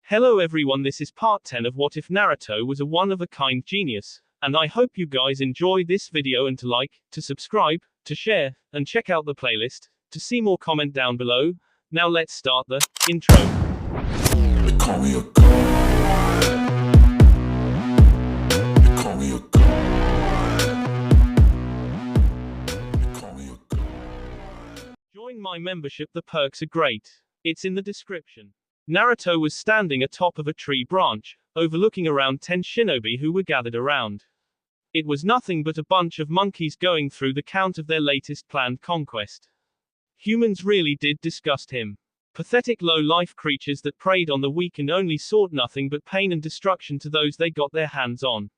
Hello everyone, this is part 10 of What If Naruto Was a One-of-a-Kind Genius, and I hope you guys enjoy this video and to like, to subscribe, to share, and check out the playlist. To see more, comment down below. Now let's start the intro. They call me a god. They call me a god. They call me a god. Join my membership, the perks are great. It's in the description. Naruto was standing atop of a tree branch, overlooking around 10 shinobi who were gathered around. It was nothing but a bunch of monkeys going through the count of their latest planned conquest. Humans really did disgust him. Pathetic low-life creatures that preyed on the weak and only sought nothing but pain and destruction to those they got their hands on.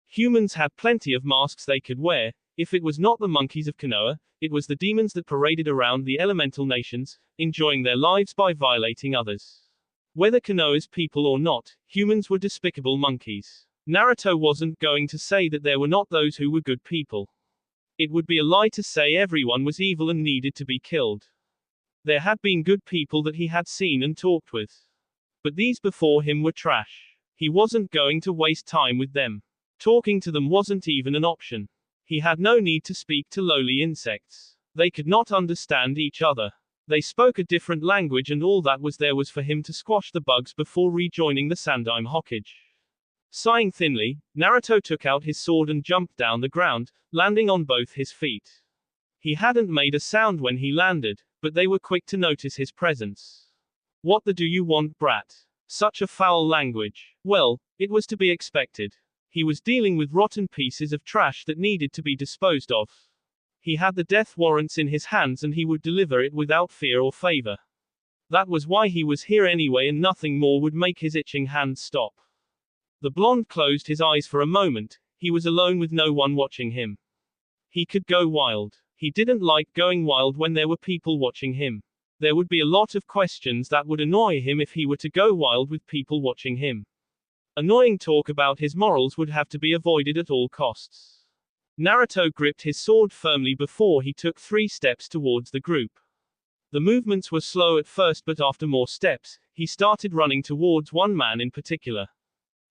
Humans had plenty of masks they could wear. If it was not the monkeys of Konoha, it was the demons that paraded around the elemental nations, enjoying their lives by violating others. Whether Konoha's people or not, humans were despicable monkeys. Naruto wasn't going to say that there were not those who were good people. It would be a lie to say everyone was evil and needed to be killed. There had been good people that he had seen and talked with. But these before him were trash. He wasn't going to waste time with them. Talking to them wasn't even an option. He had no need to speak to lowly insects. They could not understand each other. They spoke a different language, and all that was there was for him to squash the bugs before rejoining the Sandaime Hokage. Sighing thinly, Naruto took out his sword and jumped down the ground, landing on both his feet. He hadn't made a sound when he landed, but they were quick to notice his presence. What the do you want, brat? Such a foul language. Well, it was to be expected. He was dealing with rotten pieces of trash that needed to be disposed of. He had the death warrants in his hands and he would deliver it without fear or favor. That was why he was here anyway, and nothing more would make his itching hands stop. The blonde closed his eyes for a moment. He was alone with no one watching him. He could go wild. He didn't like going wild when there were people watching him. There would be a lot of questions that would annoy him if he were to go wild with people watching him. Annoying talk about his morals would have to be avoided at all costs. Naruto gripped his sword firmly before he took 3 steps towards the group. The movements were slow at first, but after more steps, he started running towards one man in particular.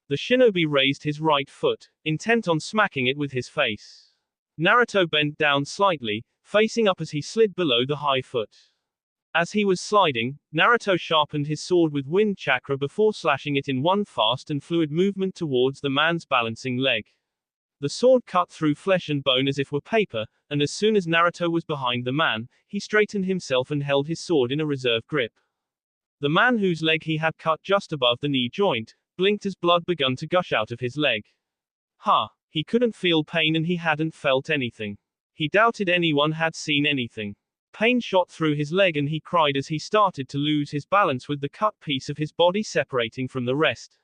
The shinobi raised his right foot, intent on smacking it with his face. Naruto bent down slightly, facing up as he slid below the high foot. As he was sliding, Naruto sharpened his sword with wind chakra before slashing it in one fast and fluid movement towards the man's balancing leg. The sword cut through flesh and bone as if were paper, and as soon as Naruto was behind the man, he straightened himself and held his sword in a reserve grip. The man whose leg he had cut just above the knee joint, blinked as blood began to gush out of his leg. He couldn't feel pain and he hadn't felt anything. He doubted anyone had seen anything. Pain shot through his leg and he cried as he started to lose his balance with the cut piece of his body separating from the rest.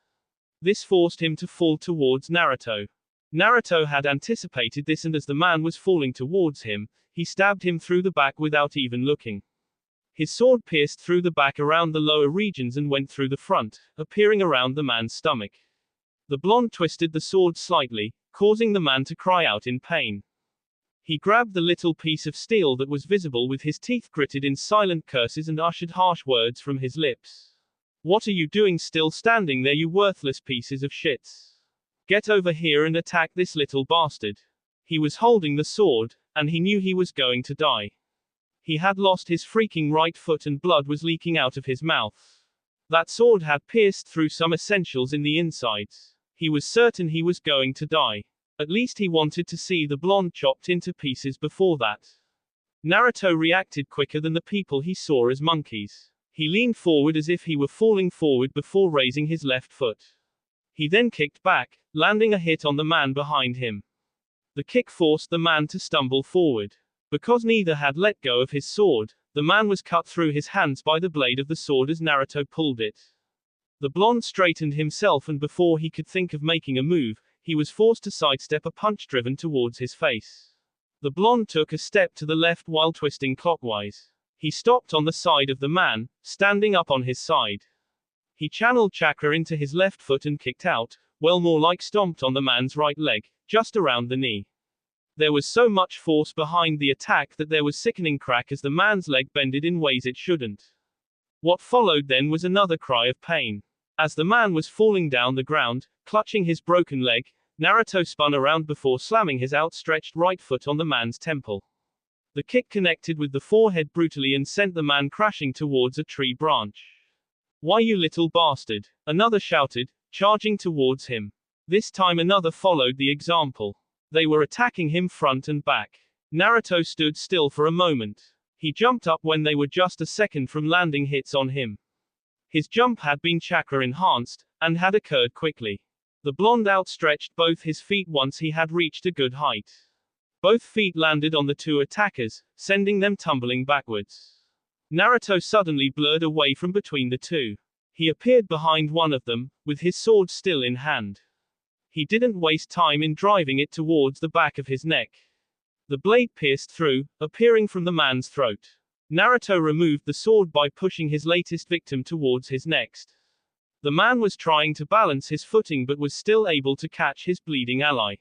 This forced him to fall towards Naruto. Naruto had anticipated this, and as the man was falling towards him, he stabbed him through the back without even looking. His sword pierced through the back around the lower regions and went through the front, appearing around the man's stomach. The blonde twisted the sword slightly, causing the man to cry out in pain. He grabbed the little piece of steel that was visible with his teeth gritted in silent curses and ushered harsh words from his lips. What are you doing still standing there, you worthless pieces of shits? Get over here and attack this little bastard. He was holding the sword, and he knew he was going to die. He had lost his freaking right foot and blood was leaking out of his mouth. That sword had pierced through some essentials in the insides. He was certain he was going to die. At least he wanted to see the blonde chopped into pieces before that. Naruto reacted quicker than the people he saw as monkeys. He leaned forward as if he were falling forward before raising his left foot. He then kicked back, landing a hit on the man behind him. The kick forced the man to stumble forward. Because neither had let go of his sword, the man was cut through his hands by the blade of the sword as Naruto pulled it. The blonde straightened himself, and before he could think of making a move, he was forced to sidestep a punch driven towards his face. The blonde took a step to the left while twisting clockwise. He stopped on the side of the man, standing up on his side. He channeled chakra into his left foot and kicked out, well, more like stomped on the man's right leg, just around the knee. There was so much force behind the attack that there was sickening crack as the man's leg bended in ways it shouldn't. What followed then was another cry of pain. As the man was falling down the ground, clutching his broken leg, Naruto spun around before slamming his outstretched right foot on the man's temple. The kick connected with the forehead brutally and sent the man crashing towards a tree branch. "Why, you little bastard!" another shouted, charging towards him. This time another followed the example. They were attacking him front and back. Naruto stood still for a moment. He jumped up when they were just a second from landing hits on him. His jump had been chakra enhanced, and had occurred quickly. The blonde outstretched both his feet once he had reached a good height. Both feet landed on the two attackers, sending them tumbling backwards. Naruto suddenly blurred away from between the two. He appeared behind one of them, with his sword still in hand. He didn't waste time in driving it towards the back of his neck. The blade pierced through, appearing from the man's throat. Naruto removed the sword by pushing his latest victim towards his next. The man was trying to balance his footing but was still able to catch his bleeding ally.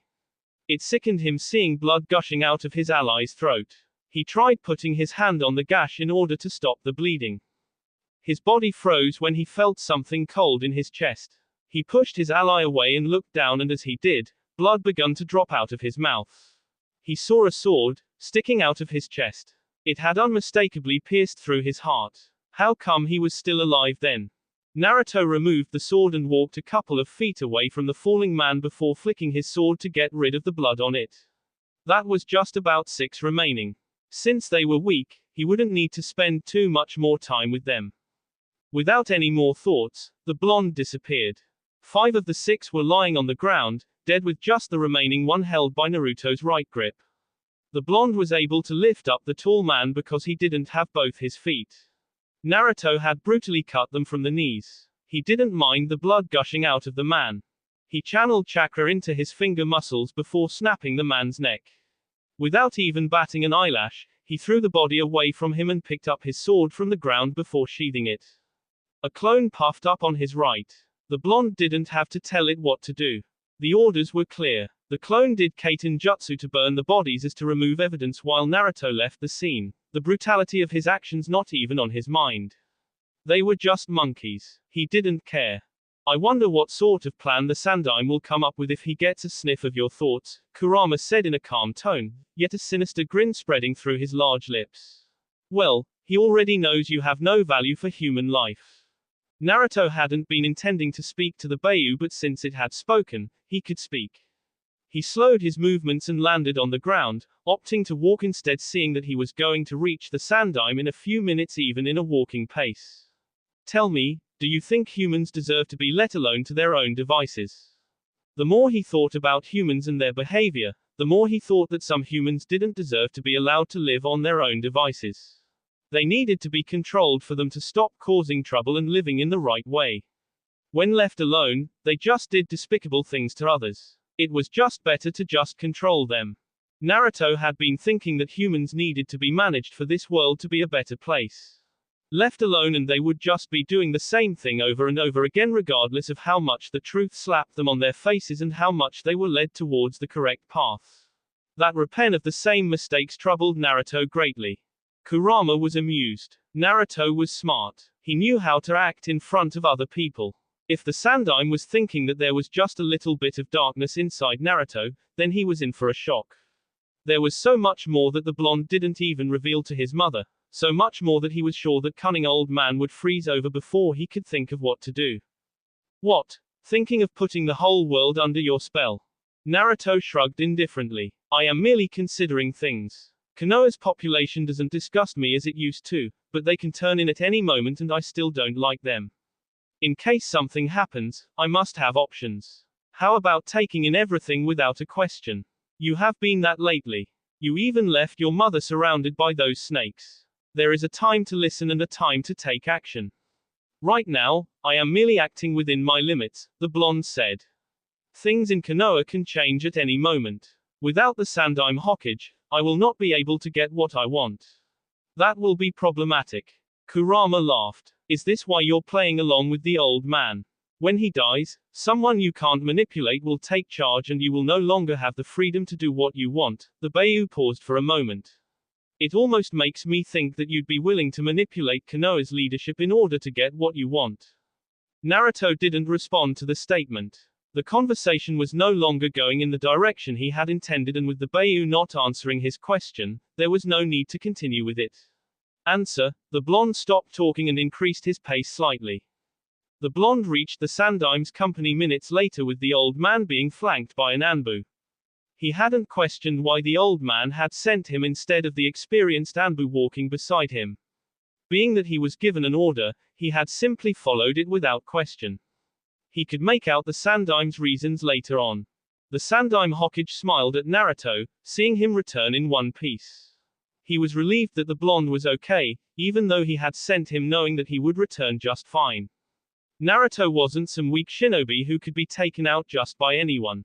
It sickened him seeing blood gushing out of his ally's throat. He tried putting his hand on the gash in order to stop the bleeding. His body froze when he felt something cold in his chest. He pushed his ally away and looked down, and as he did, blood began to drop out of his mouth. He saw a sword, sticking out of his chest. It had unmistakably pierced through his heart. How come he was still alive then? Naruto removed the sword and walked a couple of feet away from the falling man before flicking his sword to get rid of the blood on it. That was just about 6 remaining. Since they were weak, he wouldn't need to spend too much more time with them. Without any more thoughts, the blonde disappeared. 5 of the 6 were lying on the ground, dead, with just the remaining one held by Naruto's right grip. The blonde was able to lift up the tall man because he didn't have both his feet. Naruto had brutally cut them from the knees. He didn't mind the blood gushing out of the man. He channeled chakra into his finger muscles before snapping the man's neck. Without even batting an eyelash, he threw the body away from him and picked up his sword from the ground before sheathing it. A clone puffed up on his right. The blonde didn't have to tell it what to do. The orders were clear. The clone did Kaiten Jutsu to burn the bodies as to remove evidence while Naruto left the scene. The brutality of his actions not even on his mind. They were just monkeys. He didn't care. "I wonder what sort of plan the Sandaime will come up with if he gets a sniff of your thoughts," Kurama said in a calm tone, yet a sinister grin spreading through his large lips. "Well, he already knows you have no value for human life." Naruto hadn't been intending to speak to the Bayou, but since it had spoken, he could speak. He slowed his movements and landed on the ground, opting to walk instead, seeing that he was going to reach the Sandaime in a few minutes even in a walking pace. "Tell me, do you think humans deserve to be let alone to their own devices?" The more he thought about humans and their behavior, the more he thought that some humans didn't deserve to be allowed to live on their own devices. They needed to be controlled for them to stop causing trouble and living in the right way. When left alone, they just did despicable things to others. It was just better to just control them. Naruto had been thinking that humans needed to be managed for this world to be a better place. Left alone and they would just be doing the same thing over and over again, regardless of how much the truth slapped them on their faces and how much they were led towards the correct path. That repeat of the same mistakes troubled Naruto greatly. Kurama was amused. Naruto was smart. He knew how to act in front of other people. If the Sandaime was thinking that there was just a little bit of darkness inside Naruto, then he was in for a shock. There was so much more that the blonde didn't even reveal to his mother, so much more that he was sure that cunning old man would freeze over before he could think of what to do. "What? Thinking of putting the whole world under your spell?" Naruto shrugged indifferently. "I am merely considering things. Konoha's population doesn't disgust me as it used to, but they can turn in at any moment and I still don't like them. In case something happens, I must have options. How about taking in everything without a question? You have been that lately. You even left your mother surrounded by those snakes. There is a time to listen and a time to take action. Right now, I am merely acting within my limits," the blonde said. "Things in Konoha can change at any moment. Without the Sandaime Hokage, I will not be able to get what I want. That will be problematic." Kurama laughed. "Is this why you're playing along with the old man? When he dies, someone you can't manipulate will take charge and you will no longer have the freedom to do what you want." The Bayou paused for a moment. "It almost makes me think that you'd be willing to manipulate Konoha's leadership in order to get what you want." Naruto didn't respond to the statement. The conversation was no longer going in the direction he had intended, and with the Bayou not answering his question, there was no need to continue with it. Answer. The blonde stopped talking and increased his pace slightly. The blonde reached the Sandaim's company minutes later with the old man being flanked by an Anbu. He hadn't questioned why the old man had sent him instead of the experienced Anbu walking beside him. Being that he was given an order, he had simply followed it without question. He could make out the Sandaim's reasons later on. The Sandaim Hokage smiled at Naruto, seeing him return in one piece. He was relieved that the blonde was okay, even though he had sent him knowing that he would return just fine. Naruto wasn't some weak shinobi who could be taken out just by anyone.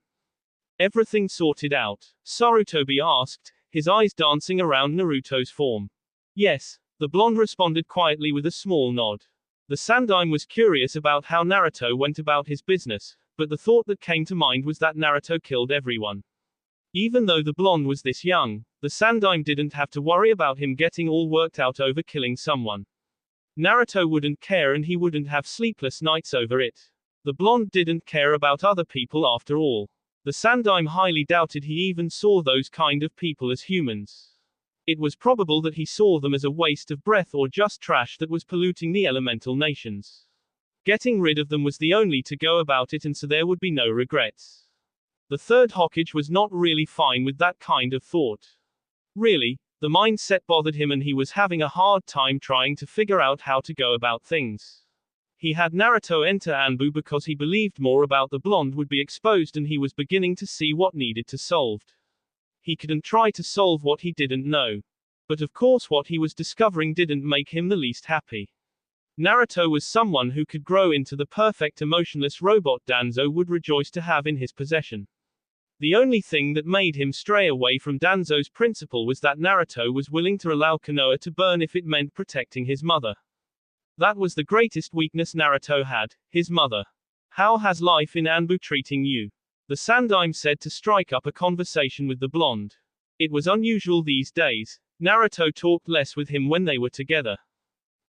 Everything sorted out? Sarutobi asked, his eyes dancing around Naruto's form. Yes, the blonde responded quietly with a small nod. The Sandaim was curious about how Naruto went about his business, but the thought that came to mind was that Naruto killed everyone. Even though the blonde was this young, the Sandaim didn't have to worry about him getting all worked out over killing someone. Naruto wouldn't care, and he wouldn't have sleepless nights over it. The blonde didn't care about other people after all. The Sandaim highly doubted he even saw those kind of people as humans. It was probable that he saw them as a waste of breath or just trash that was polluting the elemental nations. Getting rid of them was the only to go about it, and so there would be no regrets. The third Hokage was not really fine with that kind of thought. Really, the mindset bothered him, and he was having a hard time trying to figure out how to go about things. He had Naruto enter Anbu because he believed more about the blonde would be exposed, and he was beginning to see what needed to solved. He couldn't try to solve what he didn't know. But of course what he was discovering didn't make him the least happy. Naruto was someone who could grow into the perfect emotionless robot Danzo would rejoice to have in his possession. The only thing that made him stray away from Danzo's principle was that Naruto was willing to allow Konoha to burn if it meant protecting his mother. That was the greatest weakness Naruto had, his mother. How has life in Anbu treating you? The Sandaim said to strike up a conversation with the blonde. It was unusual these days. Naruto talked less with him when they were together.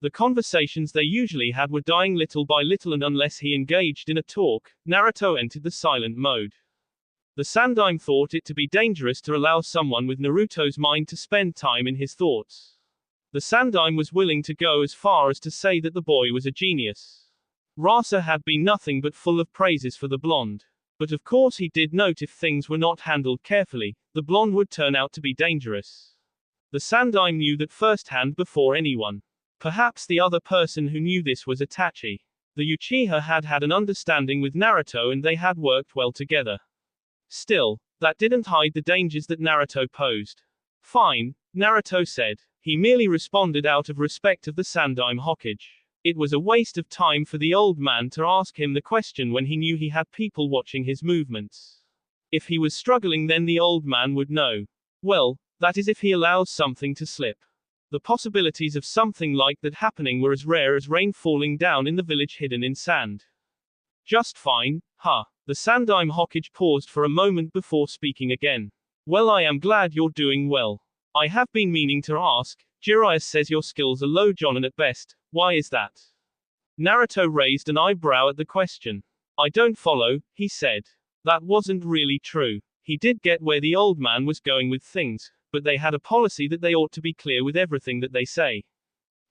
The conversations they usually had were dying little by little, and unless he engaged in a talk, Naruto entered the silent mode. The Sandaim thought it to be dangerous to allow someone with Naruto's mind to spend time in his thoughts. The Sandaim was willing to go as far as to say that the boy was a genius. Rasa had been nothing but full of praises for the blonde. But of course he did note if things were not handled carefully, the blonde would turn out to be dangerous. The Sandaim knew that firsthand before anyone. Perhaps the other person who knew this was Itachi. The Uchiha had had an understanding with Naruto, and they had worked well together. Still, that didn't hide the dangers that Naruto posed. Fine, Naruto said. He merely responded out of respect of the Sandaim Hokage. It was a waste of time for the old man to ask him the question when he knew he had people watching his movements. If he was struggling, then the old man would know. Well, that is if he allows something to slip. The possibilities of something like that happening were as rare as rain falling down in the village hidden in sand. Just fine, huh? The Sandaim Hokage paused for a moment before speaking again. Well, I am glad you're doing well. I have been meaning to ask. Jiraiya says your skills are low, Jonin, at best. Why is that? Naruto raised an eyebrow at the question. I don't follow, he said. That wasn't really true. He did get where the old man was going with things, but they had a policy that they ought to be clear with everything that they say.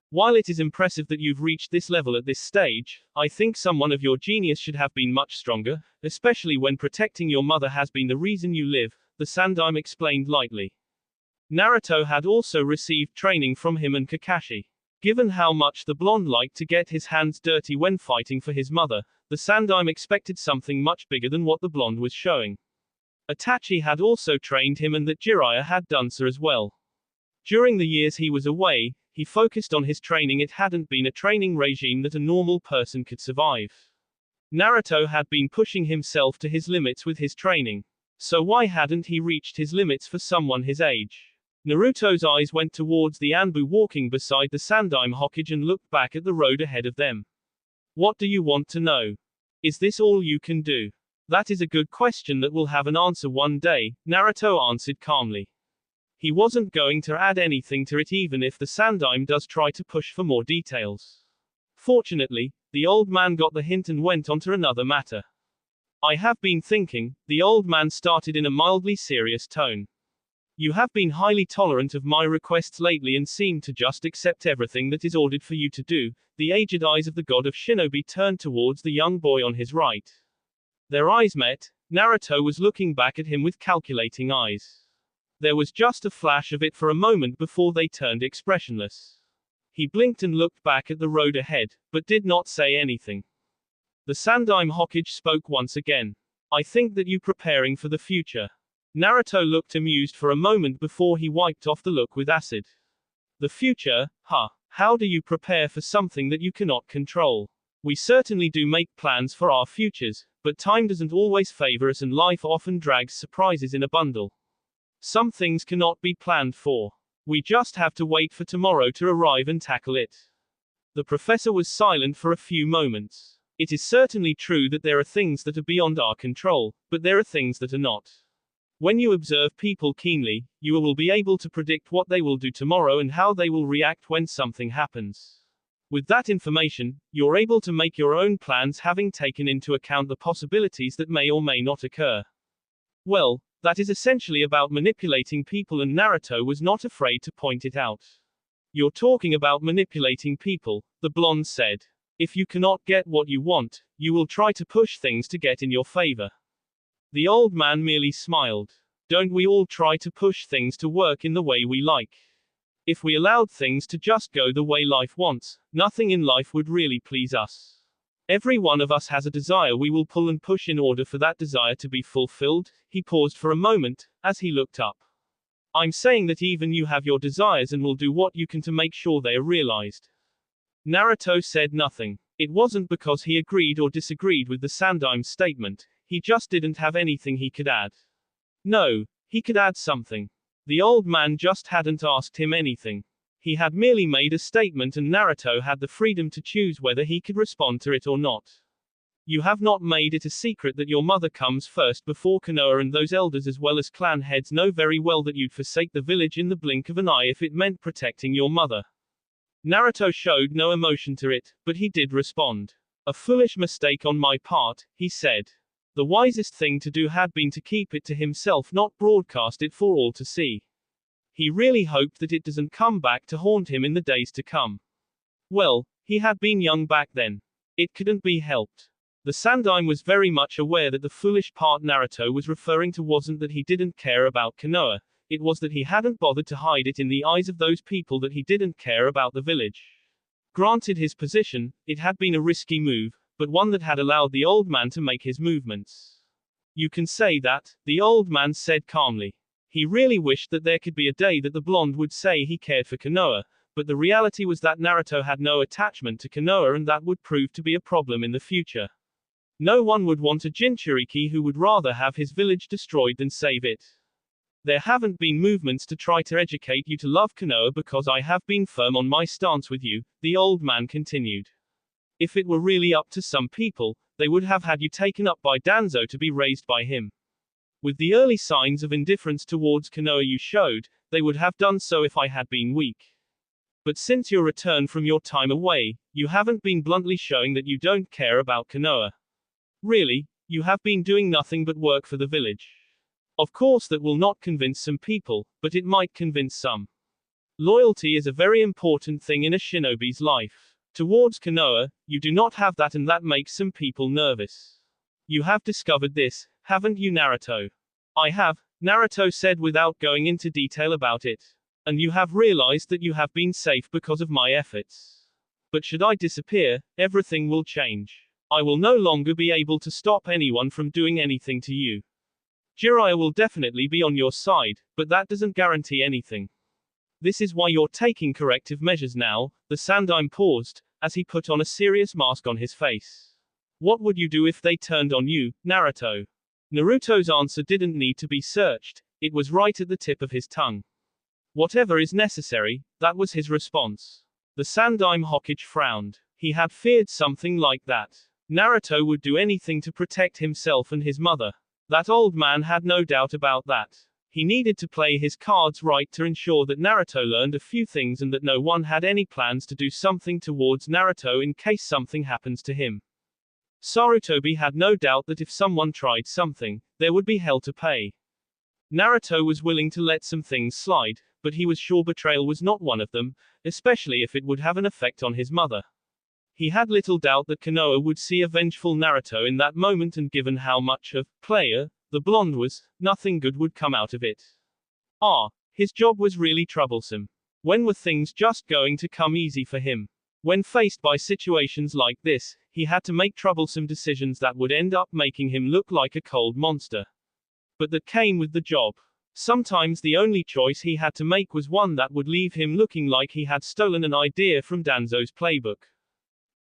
While it is impressive that you've reached this level at this stage, I think someone of your genius should have been much stronger, especially when protecting your mother has been the reason you live, the Sandaim explained lightly. Naruto had also received training from him and Kakashi. Given how much the blonde liked to get his hands dirty when fighting for his mother, the Sandaim expected something much bigger than what the blonde was showing. Itachi had also trained him, and that Jiraiya had done so as well. During the years he was away, he focused on his training. It hadn't been a training regime that a normal person could survive. Naruto had been pushing himself to his limits with his training. So why hadn't he reached his limits for someone his age? Naruto's eyes went towards the Anbu walking beside the Sandaim Hokage and looked back at the road ahead of them. What do you want to know? Is this all you can do? That is a good question that will have an answer one day, Naruto answered calmly. He wasn't going to add anything to it even if the Sandaim does try to push for more details. Fortunately, The old man got the hint and went on to another matter. I have been thinking, the old man started in a mildly serious tone. You have been highly tolerant of my requests lately and seem to just accept everything that is ordered for you to do. The aged eyes of the god of shinobi turned towards the young boy on his right. Their eyes met. Naruto was looking back at him with calculating eyes. There was just a flash of it for a moment before they turned expressionless. He blinked and looked back at the road ahead, but did not say anything. The Sandaime Hokage spoke once again. I think that you preparing for the future. Naruto looked amused for a moment before he wiped off the look with acid. The future, huh? How do you prepare for something that you cannot control? We certainly do make plans for our futures, but time doesn't always favor us and life often drags surprises in a bundle. Some things cannot be planned for. We just have to wait for tomorrow to arrive and tackle it. The professor was silent for a few moments. It is certainly true that there are things that are beyond our control, but there are things that are not. When you observe people keenly, you will be able to predict what they will do tomorrow and how they will react when something happens. With that information, you're able to make your own plans having taken into account the possibilities that may or may not occur. Well, that is essentially about manipulating people, and Naruto was not afraid to point it out. You're talking about manipulating people, the blonde said. If you cannot get what you want, you will try to push things to get in your favor. The old man merely smiled. Don't we all try to push things to work in the way we like? If we allowed things to just go the way life wants, nothing in life would really please us. Every one of us has a desire we will pull and push in order for that desire to be fulfilled. He paused for a moment, as he looked up. I'm saying that even you have your desires and will do what you can to make sure they are realized. Naruto said nothing. It wasn't because he agreed or disagreed with the Sandaime's statement, he just didn't have anything he could add. No, he could add something. The old man just hadn't asked him anything. He had merely made a statement and Naruto had the freedom to choose whether he could respond to it or not. You have not made it a secret that your mother comes first before Konoha, and those elders as well as clan heads know very well that you'd forsake the village in the blink of an eye if it meant protecting your mother. Naruto showed no emotion to it, but he did respond. A foolish mistake on my part, he said. The wisest thing to do had been to keep it to himself, not broadcast it for all to see. He really hoped that it doesn't come back to haunt him in the days to come. Well, he had been young back then. It couldn't be helped. The Sandaime was very much aware that the foolish part Naruto was referring to wasn't that he didn't care about Konoha, it was that he hadn't bothered to hide it in the eyes of those people that he didn't care about the village. Granted his position, it had been a risky move, but one that had allowed the old man to make his movements. You can say that, the old man said calmly. He really wished that there could be a day that the blonde would say he cared for Konoha, but the reality was that Naruto had no attachment to Konoha, and that would prove to be a problem in the future. No one would want a Jinchuriki who would rather have his village destroyed than save it. There haven't been movements to try to educate you to love Konoha because I have been firm on my stance with you, the old man continued. If it were really up to some people, they would have had you taken up by Danzo to be raised by him. With the early signs of indifference towards Konoha you showed, they would have done so if I had been weak. But since your return from your time away, you haven't been bluntly showing that you don't care about Konoha. Really, you have been doing nothing but work for the village. Of course that will not convince some people, but it might convince some. Loyalty is a very important thing in a shinobi's life. Towards Konoha, you do not have that, and that makes some people nervous. You have discovered this, haven't you, Naruto? I have, Naruto said without going into detail about it. And you have realized that you have been safe because of my efforts. But should I disappear, everything will change. I will no longer be able to stop anyone from doing anything to you. Jiraiya will definitely be on your side, but that doesn't guarantee anything. This is why you're taking corrective measures now. The Sandaime paused, as he put on a serious mask on his face. What would you do if they turned on you, Naruto? Naruto's answer didn't need to be searched, it was right at the tip of his tongue. Whatever is necessary, that was his response. The Sandaime Hokage frowned. He had feared something like that. Naruto would do anything to protect himself and his mother. That old man had no doubt about that. He needed to play his cards right to ensure that Naruto learned a few things and that no one had any plans to do something towards Naruto in case something happens to him. Sarutobi had no doubt that if someone tried something, there would be hell to pay. Naruto was willing to let some things slide, but he was sure betrayal was not one of them, especially if it would have an effect on his mother. He had little doubt that Konoha would see a vengeful Naruto in that moment, and given how much of player the blonde was, nothing good would come out of it. His job was really troublesome. When were things just going to come easy for him? When faced by situations like this, he had to make troublesome decisions that would end up making him look like a cold monster. But that came with the job. Sometimes the only choice he had to make was one that would leave him looking like he had stolen an idea from Danzo's playbook.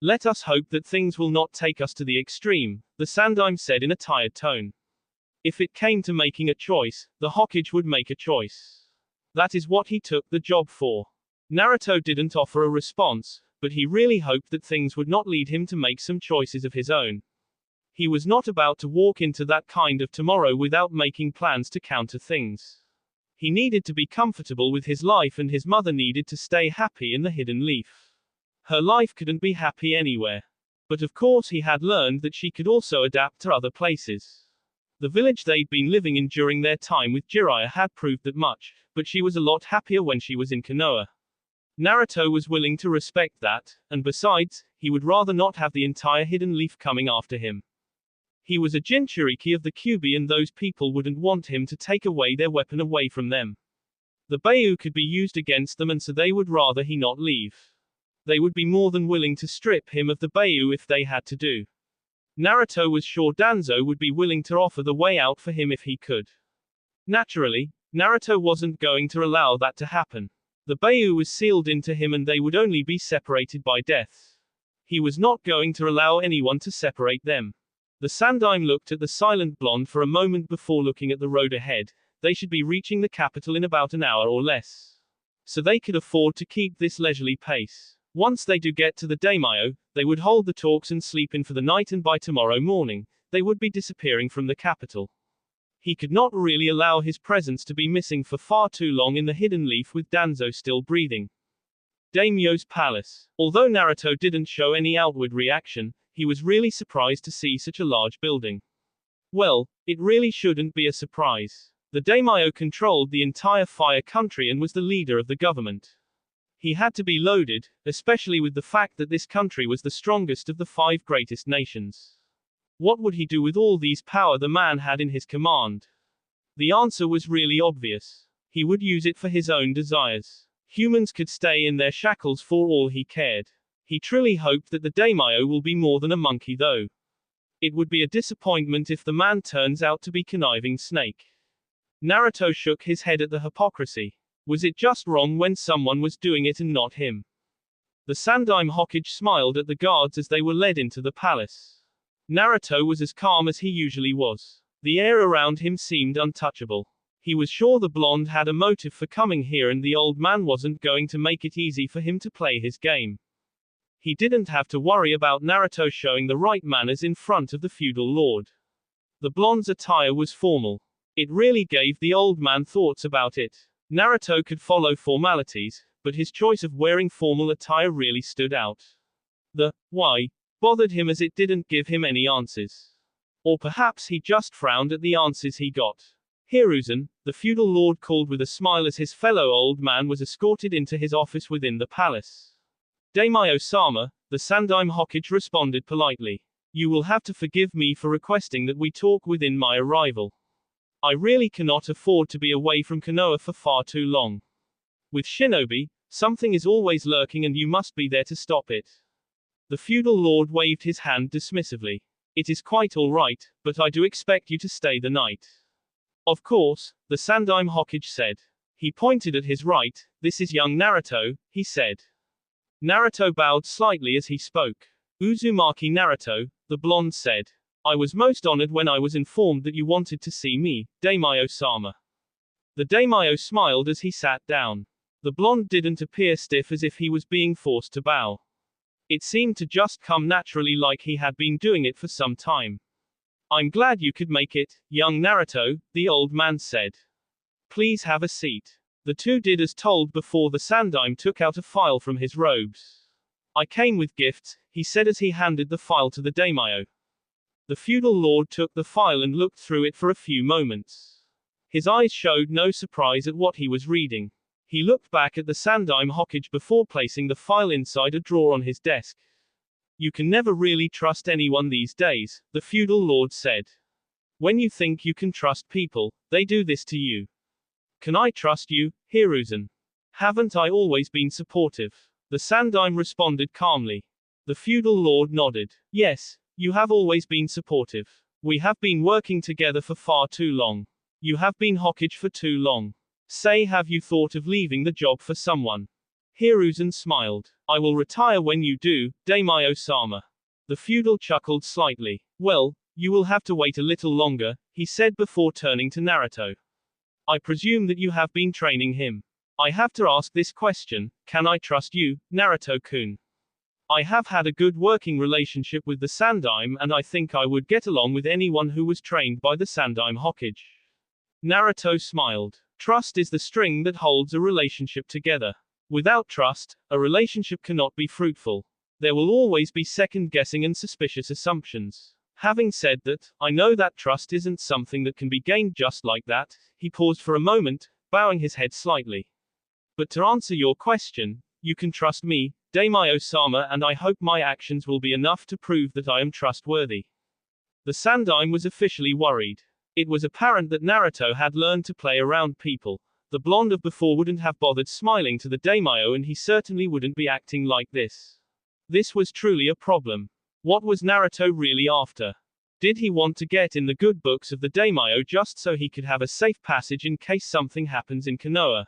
Let us hope that things will not take us to the extreme, the Sandaime said in a tired tone. If it came to making a choice, the Hokage would make a choice. That is what he took the job for. Naruto didn't offer a response, but he really hoped that things would not lead him to make some choices of his own. He was not about to walk into that kind of tomorrow without making plans to counter things. He needed to be comfortable with his life, and his mother needed to stay happy in the Hidden Leaf. Her life couldn't be happy anywhere. But of course he had learned that she could also adapt to other places. The village they'd been living in during their time with Jiraiya had proved that much, but she was a lot happier when she was in Konoha. Naruto was willing to respect that, and besides, he would rather not have the entire Hidden Leaf coming after him. He was a Jinchuriki of the Kyuubi, and those people wouldn't want him to take away their weapon away from them. The Beiyu could be used against them, and so they would rather he not leave. They would be more than willing to strip him of the Beiyu if they had to do. Naruto was sure Danzo would be willing to offer the way out for him if he could. Naturally, Naruto wasn't going to allow that to happen. The Beiyu was sealed into him, and they would only be separated by death. He was not going to allow anyone to separate them. The Sandaime looked at the silent blonde for a moment before looking at the road ahead. They should be reaching the capital in about an hour or less. So they could afford to keep this leisurely pace. Once they do get to the daimyo, they would hold the talks and sleep in for the night, and by tomorrow morning, they would be disappearing from the capital. He could not really allow his presence to be missing for far too long in the Hidden Leaf with Danzo still breathing. Daimyo's palace. Although Naruto didn't show any outward reaction, he was really surprised to see such a large building. Well, it really shouldn't be a surprise. The daimyo controlled the entire Fire Country and was the leader of the government. He had to be loaded, especially with the fact that this country was the strongest of the 5 greatest nations. What would he do with all these power the man had in his command? The answer was really obvious. He would use it for his own desires. Humans could stay in their shackles for all he cared. He truly hoped that the daimyo will be more than a monkey, though. It would be a disappointment if the man turns out to be conniving snake. Naruto shook his head at the hypocrisy. Was it just wrong when someone was doing it and not him? The Sandaime Hokage smiled at the guards as they were led into the palace. Naruto was as calm as he usually was. The air around him seemed untouchable. He was sure the blonde had a motive for coming here, and the old man wasn't going to make it easy for him to play his game. He didn't have to worry about Naruto showing the right manners in front of the feudal lord. The blonde's attire was formal. It really gave the old man thoughts about it. Naruto could follow formalities, but his choice of wearing formal attire really stood out. The why bothered him, as it didn't give him any answers. Or perhaps he just frowned at the answers he got. Hiruzen, the feudal lord, called with a smile as his fellow old man was escorted into his office within the palace. Daimyo-sama, the Sandaime Hokage responded politely. You will have to forgive me for requesting that we talk within my arrival. I really cannot afford to be away from Konoha for far too long. With shinobi, something is always lurking, and you must be there to stop it. The feudal lord waved his hand dismissively. It is quite all right, but I do expect you to stay the night. Of course, the Sandaime Hokage said. He pointed at his right. This is young Naruto, he said. Naruto bowed slightly as he spoke. Uzumaki Naruto, the blonde said. I was most honored when I was informed that you wanted to see me, Daimyo-sama. The daimyo smiled as he sat down. The blonde didn't appear stiff as if he was being forced to bow. It seemed to just come naturally, like he had been doing it for some time. I'm glad you could make it, young Naruto, the old man said. Please have a seat. The two did as told before the Sandaime took out a file from his robes. I came with gifts, he said as he handed the file to the daimyo. The feudal lord took the file and looked through it for a few moments. His eyes showed no surprise at what he was reading. He looked back at the Sandaime Hokage before placing the file inside a drawer on his desk. You can never really trust anyone these days, the feudal lord said. When you think you can trust people, they do this to you. Can I trust you, Hiruzen? Haven't I always been supportive? The Sandaime responded calmly. The feudal lord nodded. Yes, you have always been supportive. We have been working together for far too long. You have been Hokage for too long. Say, have you thought of leaving the job for someone? Hiruzen smiled. I will retire when you do, daimyo-sama. The feudal chuckled slightly. Well, you will have to wait a little longer, he said before turning to Naruto. I presume that you have been training him. I have to ask this question, can I trust you, Naruto-kun? I have had a good working relationship with the Sandaime and I think I would get along with anyone who was trained by the Sandaime Hokage. Naruto smiled. Trust is the string that holds a relationship together. Without trust, a relationship cannot be fruitful. There will always be second guessing and suspicious assumptions. Having said that, I know that trust isn't something that can be gained just like that. He paused for a moment, bowing his head slightly. But to answer your question, you can trust me, daimyo-sama, and I hope my actions will be enough to prove that I am trustworthy. The Sandaime was officially worried. It was apparent that Naruto had learned to play around people. The blonde of before wouldn't have bothered smiling to the daimyo and he certainly wouldn't be acting like this. This was truly a problem. What was Naruto really after? Did he want to get in the good books of the daimyo just so he could have a safe passage in case something happens in Konoha?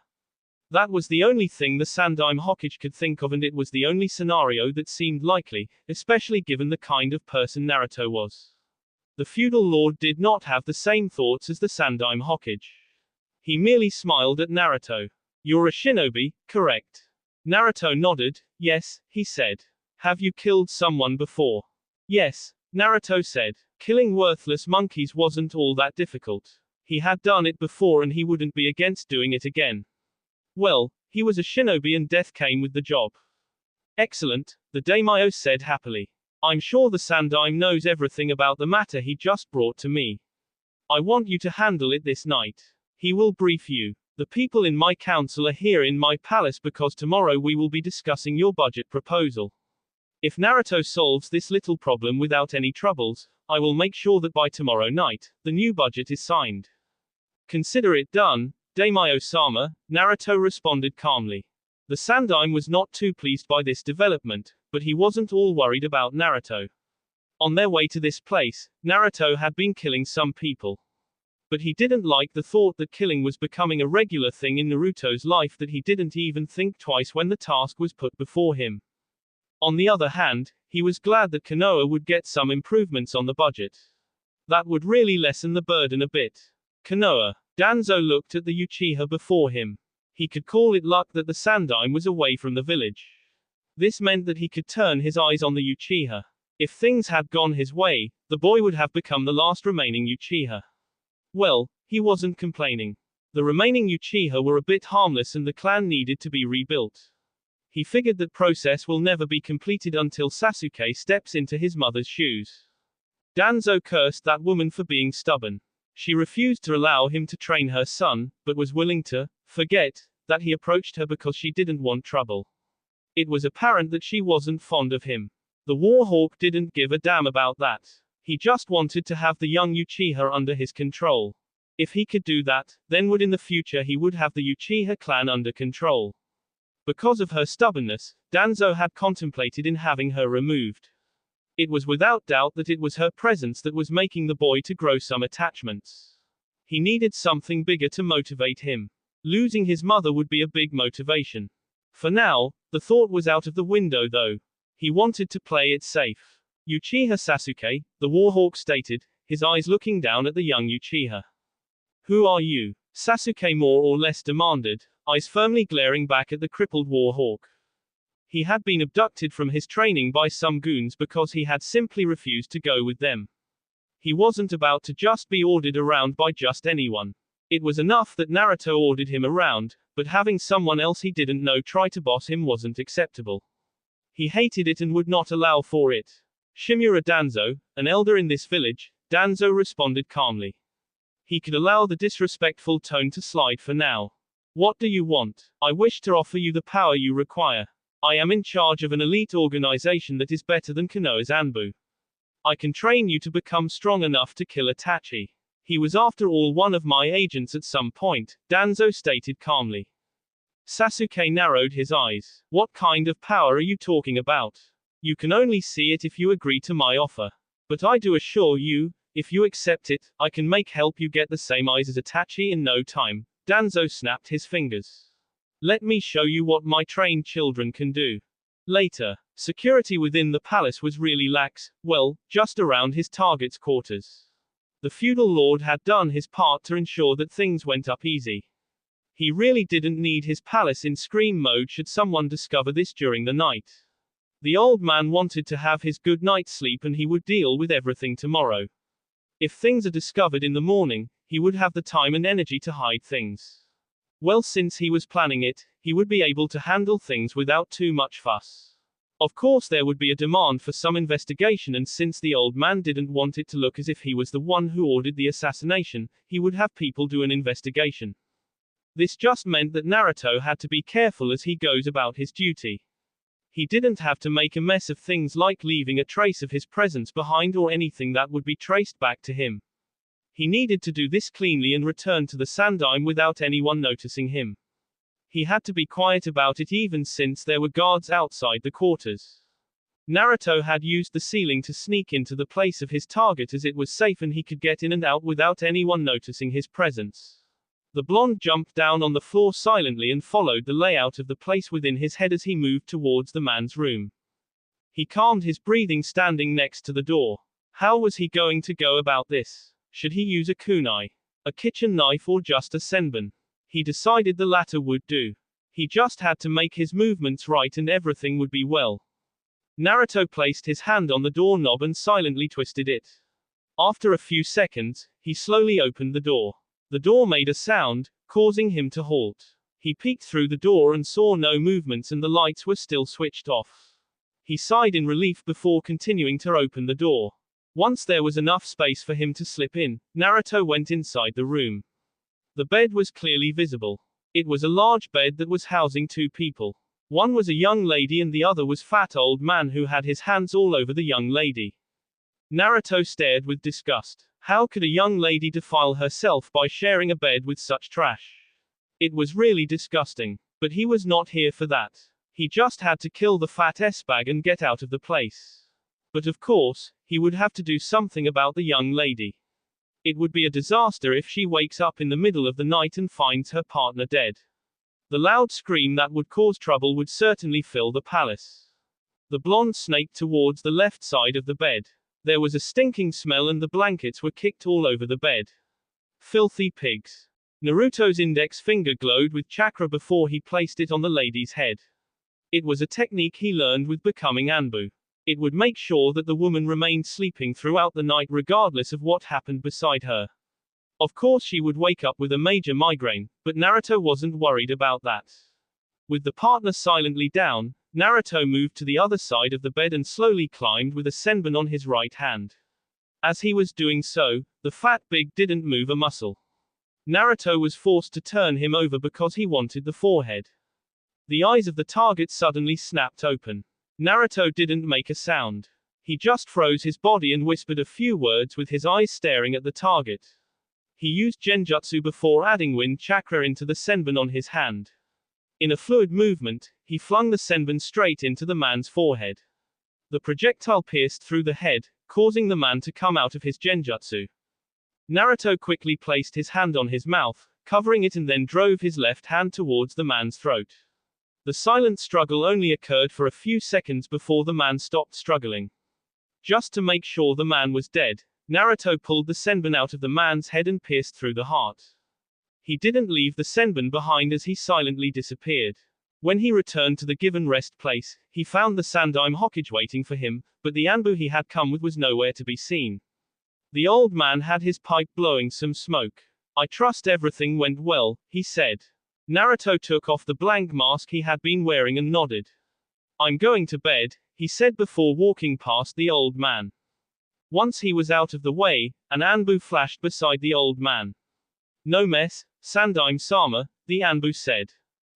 That was the only thing the Sandaime Hokage could think of, and it was the only scenario that seemed likely, especially given the kind of person Naruto was. The feudal lord did not have the same thoughts as the Sandaime Hokage. He merely smiled at Naruto. You're a shinobi, correct? Naruto nodded. Yes, he said. Have you killed someone before? Yes, Naruto said. Killing worthless monkeys wasn't all that difficult. He had done it before and he wouldn't be against doing it again. Well, he was a shinobi and death came with the job. Excellent, the daimyo said happily. I'm sure the Sandaime knows everything about the matter he just brought to me. I want you to handle it this night. He will brief you. The people in my council are here in my palace because tomorrow we will be discussing your budget proposal. If Naruto solves this little problem without any troubles, I will make sure that by tomorrow night, the new budget is signed. Consider it done, daimyo-sama, Naruto responded calmly. The Sandaime was not too pleased by this development, but he wasn't all worried about Naruto. On their way to this place, Naruto had been killing some people. But he didn't like the thought that killing was becoming a regular thing in Naruto's life, that he didn't even think twice when the task was put before him. On the other hand, he was glad that Konoha would get some improvements on the budget. That would really lessen the burden a bit. Konoha. Danzo looked at the Uchiha before him. He could call it luck that the Sandaime was away from the village. This meant that he could turn his eyes on the Uchiha. If things had gone his way, the boy would have become the last remaining Uchiha. Well, he wasn't complaining. The remaining Uchiha were a bit harmless and the clan needed to be rebuilt. He figured that process will never be completed until Sasuke steps into his mother's shoes. Danzo cursed that woman for being stubborn. She refused to allow him to train her son, but was willing to forget that he approached her because she didn't want trouble. It was apparent that she wasn't fond of him. The Warhawk didn't give a damn about that. He just wanted to have the young Uchiha under his control. If he could do that, then in the future he would have the Uchiha clan under control. Because of her stubbornness, Danzo had contemplated in having her removed. It was without doubt that it was her presence that was making the boy to grow some attachments. He needed something bigger to motivate him. Losing his mother would be a big motivation. For now, the thought was out of the window though. He wanted to play it safe. Uchiha Sasuke, the Warhawk stated, his eyes looking down at the young Uchiha. Who are you? Sasuke more or less demanded, eyes firmly glaring back at the crippled Warhawk. He had been abducted from his training by some goons because he had simply refused to go with them. He wasn't about to just be ordered around by just anyone. It was enough that Naruto ordered him around, but having someone else he didn't know try to boss him wasn't acceptable. He hated it and would not allow for it. Shimura Danzo, an elder in this village, Danzo responded calmly. He could allow the disrespectful tone to slide for now. What do you want? I wish to offer you the power you require. I am in charge of an elite organization that is better than Konoha's Anbu. I can train you to become strong enough to kill Itachi. He was after all one of my agents at some point, Danzo stated calmly. Sasuke narrowed his eyes. What kind of power are you talking about? You can only see it if you agree to my offer. But I do assure you, if you accept it, I can help you get the same eyes as Itachi in no time. Danzo snapped his fingers. Let me show you what my trained children can do. Later, security within the palace was really lax, well, just around his target's quarters. The feudal lord had done his part to ensure that things went up easy. He really didn't need his palace in scream mode should someone discover this during the night. The old man wanted to have his good night's sleep and he would deal with everything tomorrow. If things are discovered in the morning, he would have the time and energy to hide things. Well, since he was planning it, he would be able to handle things without too much fuss. Of course there would be a demand for some investigation, and since the old man didn't want it to look as if he was the one who ordered the assassination, he would have people do an investigation. This just meant that Naruto had to be careful as he goes about his duty. He didn't have to make a mess of things like leaving a trace of his presence behind or anything that would be traced back to him. He needed to do this cleanly and return to the Sandaime without anyone noticing him. He had to be quiet about it even since there were guards outside the quarters. Naruto had used the ceiling to sneak into the place of his target as it was safe and he could get in and out without anyone noticing his presence. The blonde jumped down on the floor silently and followed the layout of the place within his head as he moved towards the man's room. He calmed his breathing standing next to the door. How was he going to go about this? Should he use a kunai, a kitchen knife, or just a senbon? He decided the latter would do. He just had to make his movements right and everything would be well. Naruto placed his hand on the doorknob and silently twisted it. After a few seconds, he slowly opened the door. The door made a sound, causing him to halt. He peeked through the door and saw no movements and the lights were still switched off. He sighed in relief before continuing to open the door. Once there was enough space for him to slip in, Naruto went inside the room. The bed was clearly visible. It was a large bed that was housing two people. One was a young lady and the other was fat old man who had his hands all over the young lady. Naruto stared with disgust. How could a young lady defile herself by sharing a bed with such trash? It was really disgusting. But he was not here for that. He just had to kill the fat S-bag and get out of the place. But of course, he would have to do something about the young lady. It would be a disaster if she wakes up in the middle of the night and finds her partner dead. The loud scream that would cause trouble would certainly fill the palace. The blonde snaked towards the left side of the bed. There was a stinking smell and the blankets were kicked all over the bed. Filthy pigs. Naruto's index finger glowed with chakra before he placed it on the lady's head. It was a technique he learned with becoming Anbu. It would make sure that the woman remained sleeping throughout the night regardless of what happened beside her. Of course she would wake up with a major migraine, but Naruto wasn't worried about that. With the partner silently down, Naruto moved to the other side of the bed and slowly climbed with a senbon on his right hand. As he was doing so, the fat big didn't move a muscle. Naruto was forced to turn him over because he wanted the forehead. The eyes of the target suddenly snapped open. Naruto didn't make a sound. He just froze his body and whispered a few words with his eyes staring at the target. He used genjutsu before adding wind chakra into the senbon on his hand. In a fluid movement, he flung the senbon straight into the man's forehead. The projectile pierced through the head, causing the man to come out of his genjutsu. Naruto quickly placed his hand on his mouth, covering it, and then drove his left hand towards the man's throat. The silent struggle only occurred for a few seconds before the man stopped struggling. Just to make sure the man was dead, Naruto pulled the senbon out of the man's head and pierced through the heart. He didn't leave the senbon behind as he silently disappeared. When he returned to the given rest place, he found the Sandaime Hokage waiting for him, but the Anbu he had come with was nowhere to be seen. The old man had his pipe blowing some smoke. I trust everything went well, he said. Naruto took off the blank mask he had been wearing and nodded. I'm going to bed, he said before walking past the old man. Once he was out of the way, an Anbu flashed beside the old man. No mess, Sandaime-sama, the Anbu said.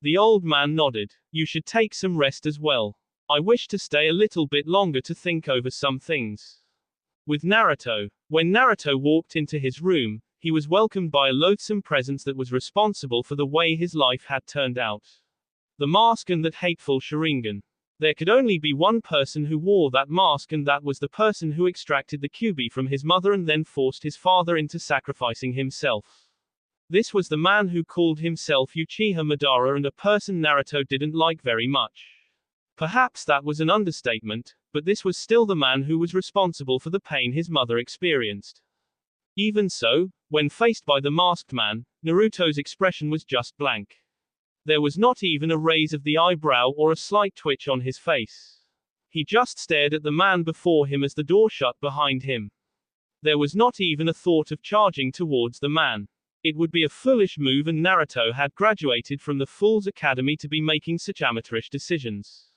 The old man nodded. You should take some rest as well. I wish to stay a little bit longer to think over some things. With Naruto. When Naruto walked into his room, he was welcomed by a loathsome presence that was responsible for the way his life had turned out. The mask and that hateful Sharingan. There could only be one person who wore that mask, and that was the person who extracted the Kyuubi from his mother and then forced his father into sacrificing himself. This was the man who called himself Uchiha Madara, and a person Naruto didn't like very much. Perhaps that was an understatement, but this was still the man who was responsible for the pain his mother experienced. Even so, when faced by the masked man, Naruto's expression was just blank. There was not even a raise of the eyebrow or a slight twitch on his face. He just stared at the man before him as the door shut behind him. There was not even a thought of charging towards the man. It would be a foolish move, and Naruto had graduated from the Fool's Academy to be making such amateurish decisions.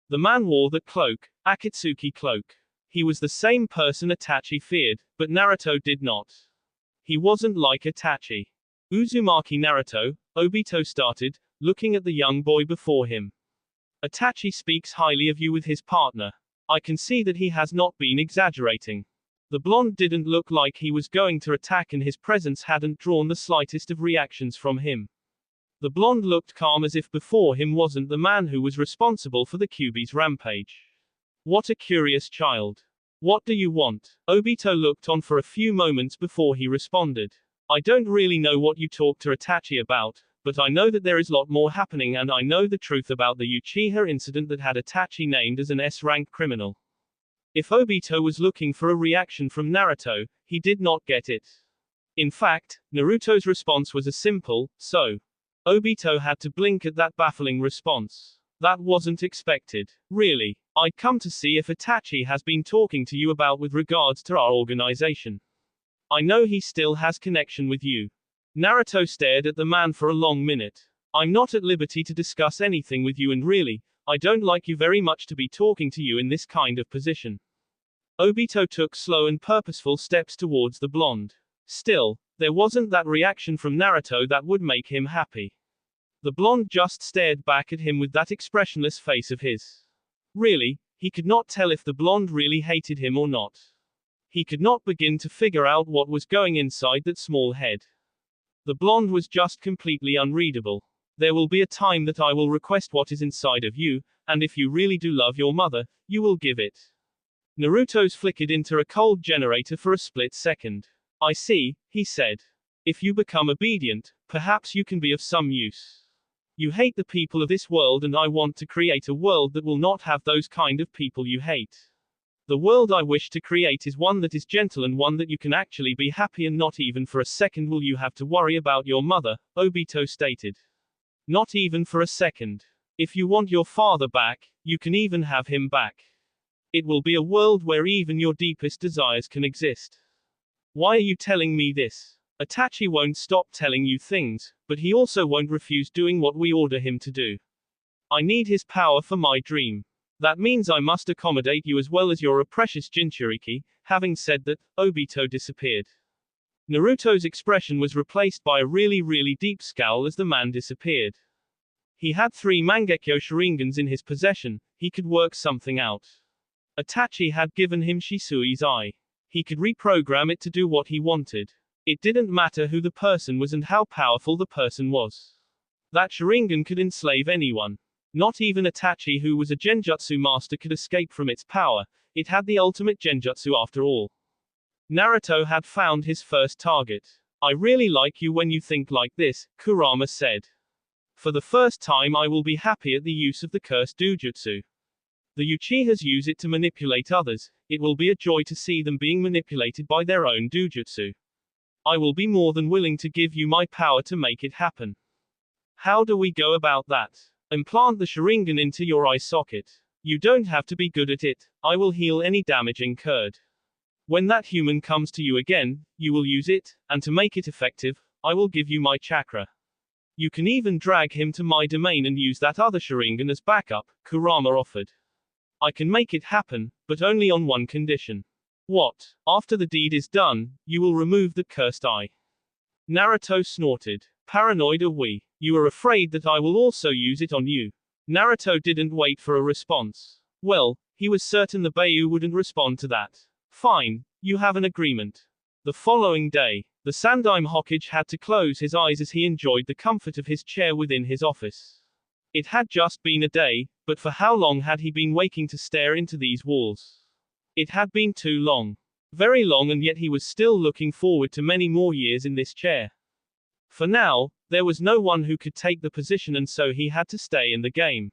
The man wore the cloak, Akatsuki cloak. He was the same person Itachi feared, but Naruto did not. He wasn't like Itachi. Uzumaki Naruto, Obito started, looking at the young boy before him. Itachi speaks highly of you with his partner. I can see that he has not been exaggerating. The blonde didn't look like he was going to attack, and his presence hadn't drawn the slightest of reactions from him. The blonde looked calm, as if before him wasn't the man who was responsible for the Kyuubi's rampage. What a curious child. What do you want? Obito looked on for a few moments before he responded. I don't really know what you talked to Itachi about, but I know that there is a lot more happening, and I know the truth about the Uchiha incident that had Itachi named as an S-rank criminal. If Obito was looking for a reaction from Naruto, he did not get it. In fact, Naruto's response was a simple, so. Obito had to blink at that baffling response. That wasn't expected. Really. I'd come to see if Itachi has been talking to you about with regards to our organization. I know he still has connection with you. Naruto stared at the man for a long minute. I'm not at liberty to discuss anything with you, and really, I don't like you very much to be talking to you in this kind of position. Obito took slow and purposeful steps towards the blonde. Still, there wasn't that reaction from Naruto that would make him happy. The blonde just stared back at him with that expressionless face of his. Really, he could not tell if the blonde really hated him or not. He could not begin to figure out what was going inside that small head. The blonde was just completely unreadable. There will be a time that I will request what is inside of you, and if you really do love your mother, you will give it. Naruto's flickered into a cold generator for a split second. I see, he said. If you become obedient, perhaps you can be of some use. You hate the people of this world, and I want to create a world that will not have those kind of people you hate. The world I wish to create is one that is gentle and one that you can actually be happy, and not even for a second will you have to worry about your mother, Obito stated. Not even for a second. If you want your father back, you can even have him back. It will be a world where even your deepest desires can exist. Why are you telling me this? Itachi won't stop telling you things, but he also won't refuse doing what we order him to do. I need his power for my dream. That means I must accommodate you as well as your precious Jinchuriki. Having said that, Obito disappeared. Naruto's expression was replaced by a really deep scowl as the man disappeared. He had 3 Mangekyo Sharingans in his possession. He could work something out. Itachi had given him Shisui's eye. He could reprogram it to do what he wanted. It didn't matter who the person was and how powerful the person was. That Sharingan could enslave anyone. Not even Itachi, who was a Genjutsu master, could escape from its power. It had the ultimate Genjutsu after all. Naruto had found his first target. I really like you when you think like this, Kurama said. For the first time I will be happy at the use of the cursed Dujutsu. The Uchihas use it to manipulate others. It will be a joy to see them being manipulated by their own Dujutsu. I will be more than willing to give you my power to make it happen. How do we go about that? Implant the Sharingan into your eye socket. You don't have to be good at it. I will heal any damage incurred. When that human comes to you again, you will use it, and to make it effective, I will give you my chakra. You can even drag him to my domain and use that other Sharingan as backup, Kurama offered. I can make it happen, but only on one condition. What? After the deed is done, you will remove the cursed eye. Naruto snorted. Paranoid are we? You are afraid that I will also use it on you. Naruto didn't wait for a response. Well, he was certain the Bayou wouldn't respond to that. Fine, you have an agreement. The following day, the Sandaime Hokage had to close his eyes as he enjoyed the comfort of his chair within his office. It had just been a day, but for how long had he been waking to stare into these walls? It had been too long. Very long, and yet he was still looking forward to many more years in this chair. For now, there was no one who could take the position, and so he had to stay in the game.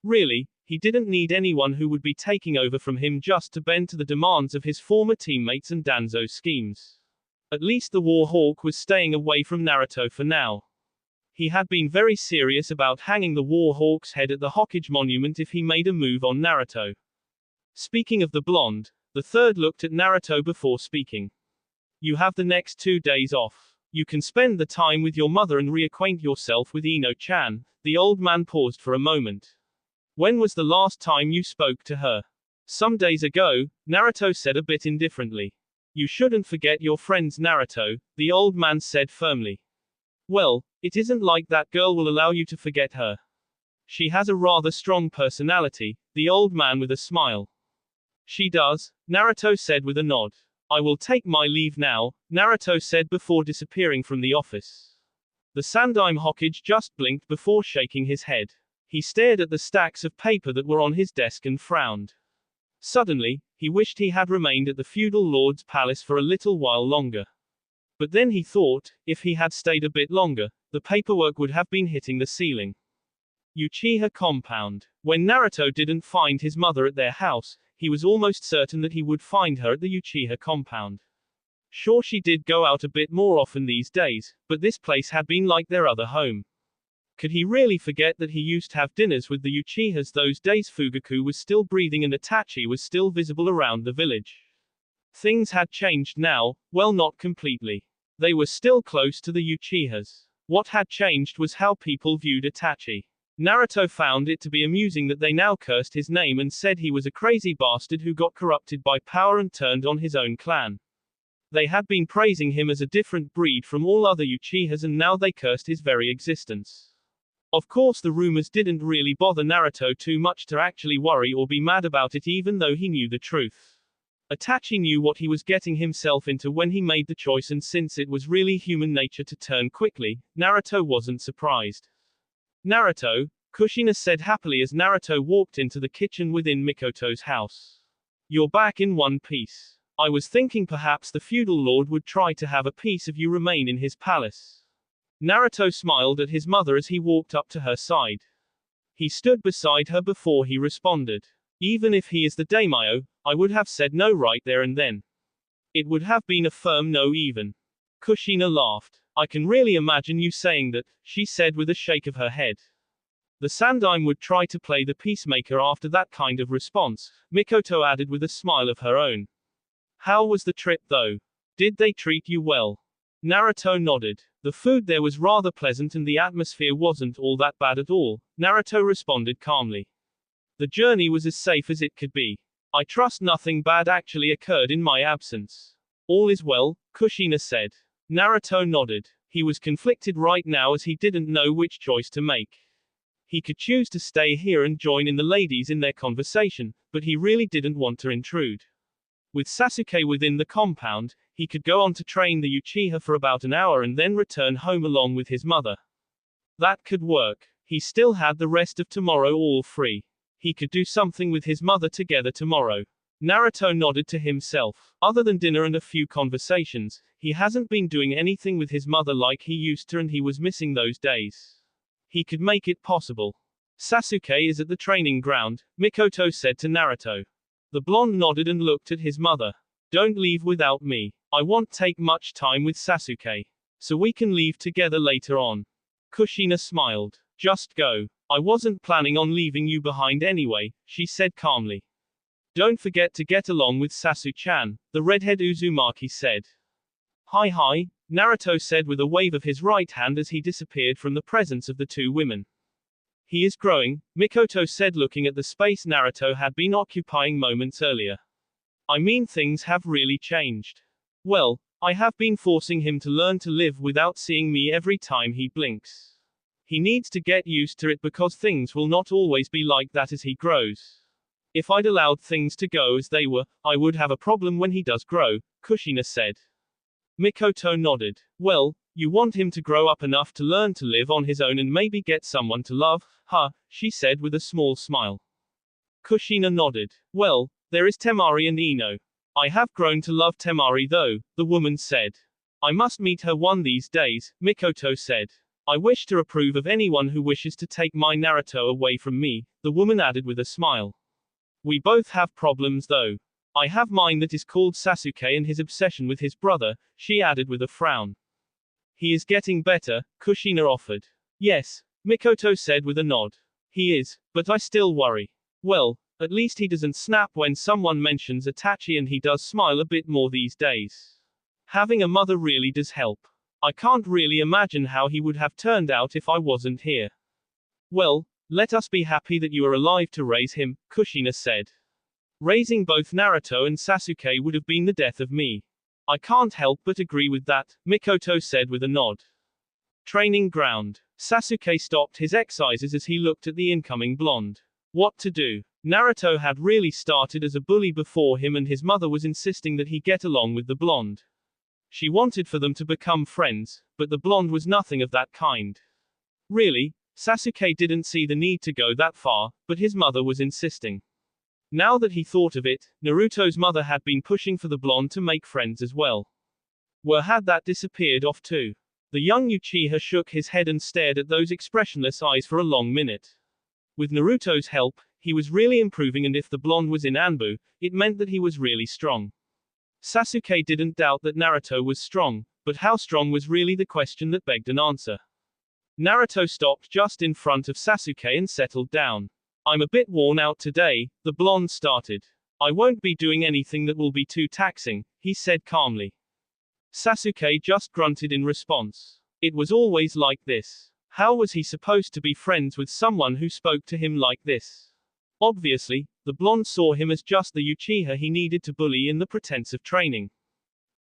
Really, he didn't need anyone who would be taking over from him just to bend to the demands of his former teammates and Danzo's schemes. At least the War Hawk was staying away from Naruto for now. He had been very serious about hanging the War Hawk's head at the Hokage monument if he made a move on Naruto. Speaking of the blonde, the third looked at Naruto before speaking. You have the next 2 days off. You can spend the time with your mother and reacquaint yourself with Ino-chan. The old man paused for a moment. When was the last time you spoke to her? Some days ago, Naruto said a bit indifferently. You shouldn't forget your friends, Naruto, the old man said firmly. Well, it isn't like that girl will allow you to forget her. She has a rather strong personality, the old man with a smile. She does, Naruto said with a nod. I will take my leave now, Naruto said before disappearing from the office. The Sandaime Hokage just blinked before shaking his head. He stared at the stacks of paper that were on his desk and frowned. Suddenly, he wished he had remained at the feudal lord's palace for a little while longer. But then he thought, if he had stayed a bit longer, the paperwork would have been hitting the ceiling. Uchiha compound. When Naruto didn't find his mother at their house, he was almost certain that he would find her at the Uchiha compound. Sure, she did go out a bit more often these days, but this place had been like their other home. Could he really forget that he used to have dinners with the Uchihas those days? Fugaku was still breathing and Itachi was still visible around the village. Things had changed now, well, not completely. They were still close to the Uchihas. What had changed was how people viewed Itachi. Naruto found it to be amusing that they now cursed his name and said he was a crazy bastard who got corrupted by power and turned on his own clan. They had been praising him as a different breed from all other Uchihas, and now they cursed his very existence. Of course, the rumors didn't really bother Naruto too much to actually worry or be mad about it, even though he knew the truth. Itachi knew what he was getting himself into when he made the choice, and since it was really human nature to turn quickly, Naruto wasn't surprised. Naruto, Kushina said happily as Naruto walked into the kitchen within Mikoto's house. You're back in one piece. I was thinking perhaps the feudal lord would try to have a piece of you remain in his palace. Naruto smiled at his mother as he walked up to her side. He stood beside her before he responded. Even if he is the daimyo, I would have said no right there and then. It would have been a firm no even. Kushina laughed. I can really imagine you saying that, she said with a shake of her head. The Sandaime would try to play the peacemaker after that kind of response, Mikoto added with a smile of her own. How was the trip though? Did they treat you well? Naruto nodded. The food there was rather pleasant and the atmosphere wasn't all that bad at all, Naruto responded calmly. The journey was as safe as it could be. I trust nothing bad actually occurred in my absence. All is well, Kushina said. Naruto nodded. He was conflicted right now as he didn't know which choice to make. He could choose to stay here and join in the ladies in their conversation, but he really didn't want to intrude. With Sasuke within the compound, he could go on to train the Uchiha for about an hour and then return home along with his mother. That could work. He still had the rest of tomorrow all free. He could do something with his mother together tomorrow. Naruto nodded to himself. Other than dinner and a few conversations, he hasn't been doing anything with his mother like he used to, and he was missing those days. He could make it possible. Sasuke is at the training ground, Mikoto said to Naruto. The blonde nodded and looked at his mother. Don't leave without me. I won't take much time with Sasuke. So we can leave together later on. Kushina smiled. Just go. I wasn't planning on leaving you behind anyway, she said calmly. Don't forget to get along with Sasu-chan, the redhead Uzumaki said. Hi, Naruto said with a wave of his right hand as he disappeared from the presence of the two women. He is growing, Mikoto said looking at the space Naruto had been occupying moments earlier. I mean things have really changed. Well, I have been forcing him to learn to live without seeing me every time he blinks. He needs to get used to it because things will not always be like that as he grows. If I'd allowed things to go as they were, I would have a problem when he does grow, Kushina said. Mikoto nodded. Well, you want him to grow up enough to learn to live on his own and maybe get someone to love, huh? She said with a small smile. Kushina nodded. Well, there is Temari and Ino. I have grown to love Temari though, the woman said. I must meet her one these days, Mikoto said. I wish to approve of anyone who wishes to take my Naruto away from me, the woman added with a smile. We both have problems though. I have mine that is called Sasuke and his obsession with his brother, she added with a frown. He is getting better, Kushina offered. Yes, Mikoto said with a nod. He is, but I still worry. Well, at least he doesn't snap when someone mentions Itachi and he does smile a bit more these days. Having a mother really does help. I can't really imagine how he would have turned out if I wasn't here. Well, let us be happy that you are alive to raise him, Kushina said. Raising both Naruto and Sasuke would have been the death of me. I can't help but agree with that, Mikoto said with a nod. Training ground. Sasuke stopped his exercises as he looked at the incoming blonde. What to do? Naruto had really started as a bully before him and his mother was insisting that he get along with the blonde. She wanted for them to become friends, but the blonde was nothing of that kind. Really, Sasuke didn't see the need to go that far, but his mother was insisting. Now that he thought of it, Naruto's mother had been pushing for the blonde to make friends as well. Where had that disappeared off to? The young Uchiha shook his head and stared at those expressionless eyes for a long minute. With Naruto's help, he was really improving and if the blonde was in Anbu, it meant that he was really strong. Sasuke didn't doubt that Naruto was strong, but how strong was really the question that begged an answer. Naruto stopped just in front of Sasuke and settled down. I'm a bit worn out today, the blonde started. I won't be doing anything that will be too taxing, he said calmly. Sasuke just grunted in response. It was always like this. How was he supposed to be friends with someone who spoke to him like this? Obviously, the blonde saw him as just the Uchiha he needed to bully in the pretense of training.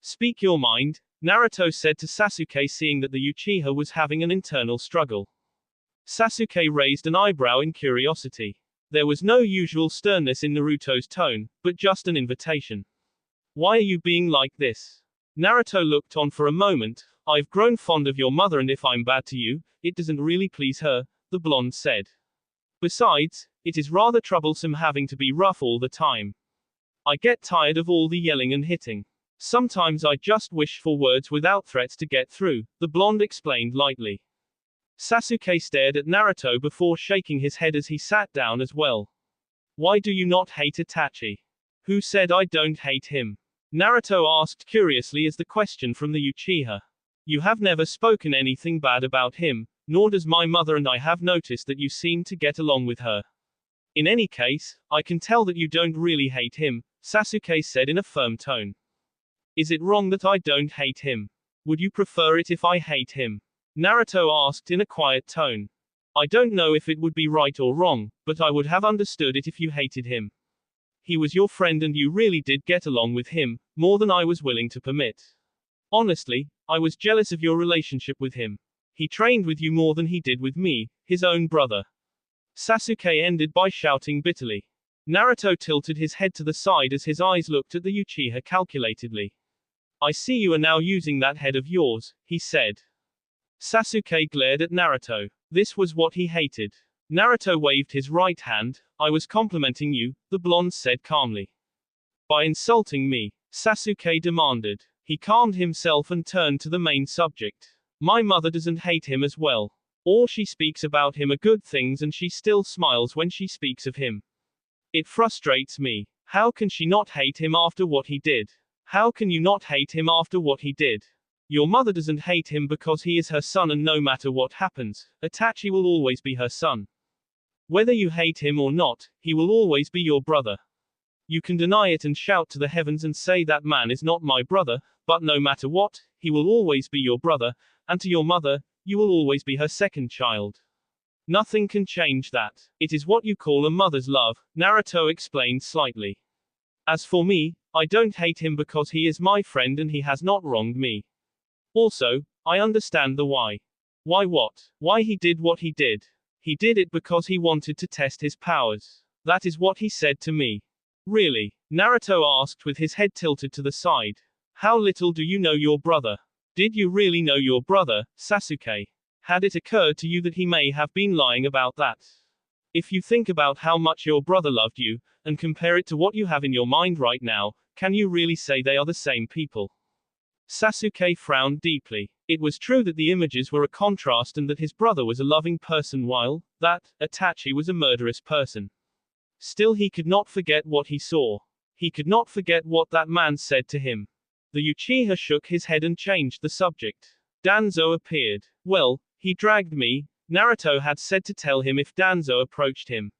Speak your mind, Naruto said to Sasuke seeing that the Uchiha was having an internal struggle. Sasuke raised an eyebrow in curiosity. There was no usual sternness in Naruto's tone, but just an invitation. Why are you being like this? Naruto looked on for a moment. I've grown fond of your mother and if I'm bad to you, it doesn't really please her, the blonde said. Besides, it is rather troublesome having to be rough all the time. I get tired of all the yelling and hitting. Sometimes I just wish for words without threats to get through, the blonde explained lightly. Sasuke stared at Naruto before shaking his head as he sat down as well. Why do you not hate Itachi? Who said I don't hate him? Naruto asked curiously as the question from the Uchiha. You have never spoken anything bad about him, nor does my mother and I have noticed that you seem to get along with her. In any case, I can tell that you don't really hate him, Sasuke said in a firm tone. Is it wrong that I don't hate him? Would you prefer it if I hate him? Naruto asked in a quiet tone. I don't know if it would be right or wrong, but I would have understood it if you hated him. He was your friend and you really did get along with him, more than I was willing to permit. Honestly, I was jealous of your relationship with him. He trained with you more than he did with me, his own brother. Sasuke ended by shouting bitterly. Naruto tilted his head to the side as his eyes looked at the Uchiha calculatedly. I see you are now using that head of yours, he said. Sasuke glared at Naruto. This was what he hated. Naruto waved his right hand. I was complimenting you, the blonde said calmly. By insulting me? Sasuke demanded. He calmed himself and turned to the main subject. My mother doesn't hate him as well. All she speaks about him are good things and she still smiles when she speaks of him. It frustrates me. How can she not hate him after what he did? How can you not hate him after what he did? Your mother doesn't hate him because he is her son and no matter what happens, Itachi will always be her son. Whether you hate him or not, he will always be your brother. You can deny it and shout to the heavens and say that man is not my brother, but no matter what, He will always be your brother, and to your mother, you will always be her second child. Nothing can change that. It is what you call a mother's love, Naruto explained slightly. As for me, I don't hate him because he is my friend and he has not wronged me. Also, I understand the why. Why what? Why he did what he did. He did it because he wanted to test his powers. That is what he said to me. Really? Naruto asked with his head tilted to the side. How little do you know your brother? Did you really know your brother, Sasuke? Had it occurred to you that he may have been lying about that? If you think about how much your brother loved you, and compare it to what you have in your mind right now, can you really say they are the same people? Sasuke frowned deeply. It was true that the images were a contrast and that his brother was a loving person while, that, Itachi was a murderous person. Still he could not forget what he saw. He could not forget what that man said to him. The Uchiha shook his head and changed the subject. Danzo appeared. Well, he dragged me, Naruto had said to tell him if Danzo approached him.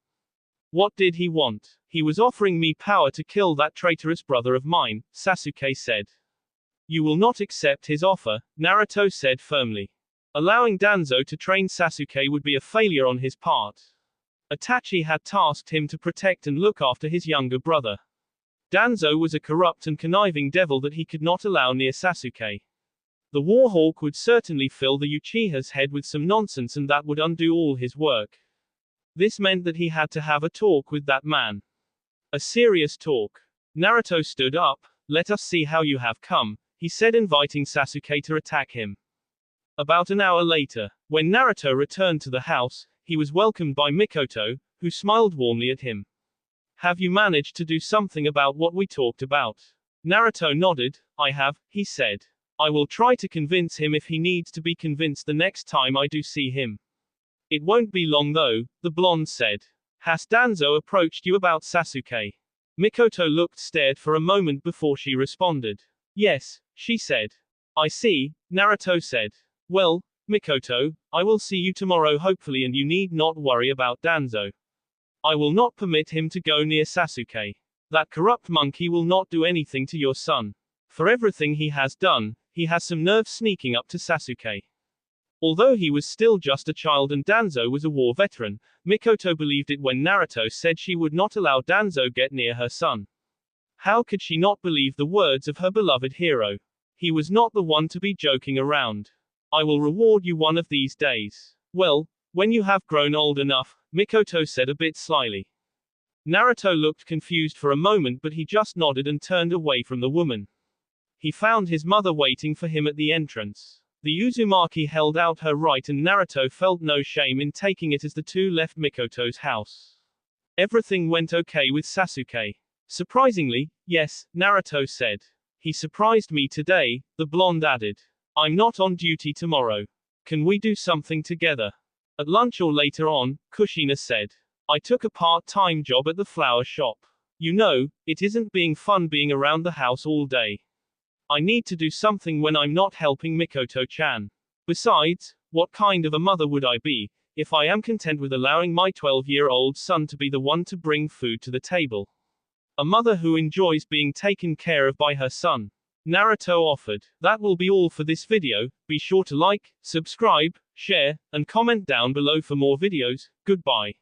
What did he want? He was offering me power to kill that traitorous brother of mine, Sasuke said. You will not accept his offer, Naruto said firmly. Allowing Danzo to train Sasuke would be a failure on his part. Itachi had tasked him to protect and look after his younger brother. Danzo was a corrupt and conniving devil that he could not allow near Sasuke. The Warhawk would certainly fill the Uchiha's head with some nonsense and that would undo all his work. This meant that he had to have a talk with that man. A serious talk. Naruto stood up. Let us see how you have come, he said, inviting Sasuke to attack him. About an hour later, when Naruto returned to the house, he was welcomed by Mikoto, who smiled warmly at him. Have you managed to do something about what we talked about? Naruto nodded. I have, he said. I will try to convince him if he needs to be convinced the next time I do see him. It won't be long though, the blonde said. Has Danzo approached you about Sasuke? Mikoto looked scared for a moment before she responded. Yes, she said. I see, Naruto said. Well, Mikoto, I will see you tomorrow hopefully and you need not worry about Danzo. I will not permit him to go near Sasuke. That corrupt monkey will not do anything to your son. For everything he has done, he has some nerve sneaking up to Sasuke. Although he was still just a child and Danzo was a war veteran, Mikoto believed it when Naruto said she would not allow Danzo get near her son. How could she not believe the words of her beloved hero? He was not the one to be joking around. I will reward you one of these days. Well, when you have grown old enough, Mikoto said a bit slyly. Naruto looked confused for a moment but he just nodded and turned away from the woman. He found his mother waiting for him at the entrance. The Uzumaki held out her right and Naruto felt no shame in taking it as the two left Mikoto's house. Everything went okay with Sasuke. Surprisingly, yes, Naruto said. He surprised me today, the blonde added. I'm not on duty tomorrow. Can we do something together? At lunch or later on, Kushina said. I took a part-time job at the flower shop. You know, it isn't being fun being around the house all day. I need to do something when I'm not helping Mikoto-chan. Besides, what kind of a mother would I be, if I am content with allowing my 12-year-old son to be the one to bring food to the table? A mother who enjoys being taken care of by her son. Naruto offered. That will be all for this video. Be sure to like, subscribe, share, and comment down below for more videos. Goodbye.